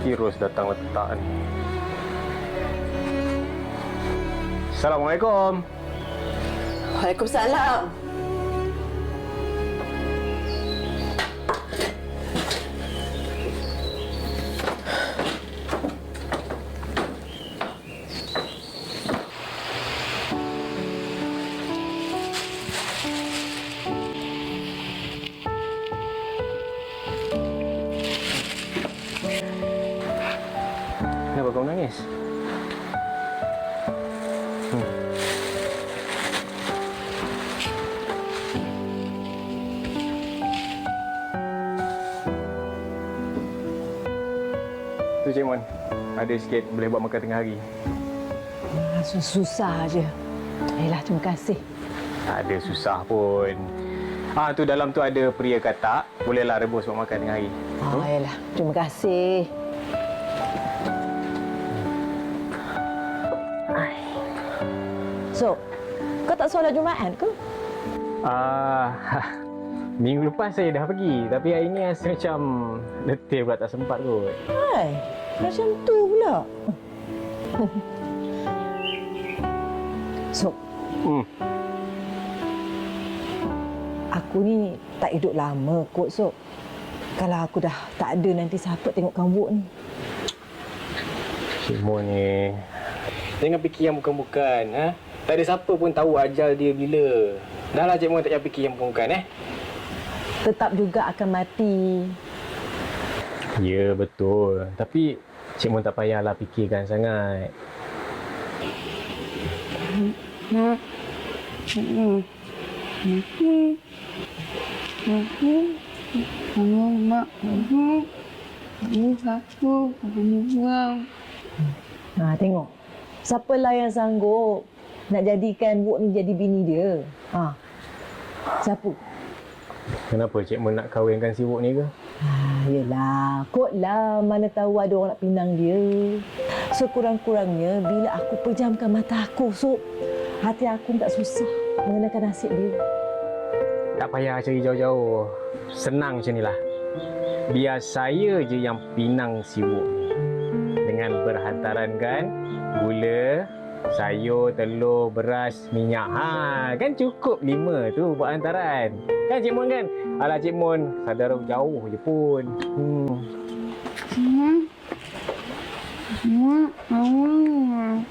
Kirus datang letak ni. Assalamualaikum. Waalaikumsalam. Kenapa kau menangis? Tu Cik Mon, ada sikit boleh buat makan tengah hari. Susah aje. Yalah, terima kasih. Tak ada susah pun. Tu dalam tu ada peria katak, bolehlah rebus buat makan tengah hari. Yalah, terima kasih. So, kau tak solat Jumaat ke? Minggu lepas saya dah pergi, tapi hari ni rasa macam letih pula, tak sempat kot. Hai, macam tu pula. So, aku ni tak hidup lama kot, So. Kalau aku dah tak ada, nanti siapa tengok kamu ni? Cik Mon ni, jangan fikir yang bukan-bukan. Tak ada siapa pun tahu ajal dia bila. Dah lah Cik Mon, tak payah fikir yang bukan-bukan. Tetap juga akan mati. Ya, betul. Tapi Cik Mon tak payahlah fikirkan sangat. Tengok. Siapalah yang sanggup nak jadikan Wok ni jadi bini dia? Siapa? Kenapa Cik Mon nak kahwinkan si Wok ni ke? Yelah, kotlah mana tahu ada orang nak pinang dia. Sekurang-kurangnya bila aku pejamkan mata aku, hati aku tak susah mengenakan nasib dia. Tak payah cari jauh-jauh. Senang macam inilah. Biar saya je yang pinang si Wok ni. Dengan berhantarankan gula, sayur, telur, beras, minyak. Kan cukup 5 tu buat hantaran. Kan Cik Mon kan? Alah Cik Mon, sadar jauh je pun. Mak, awak.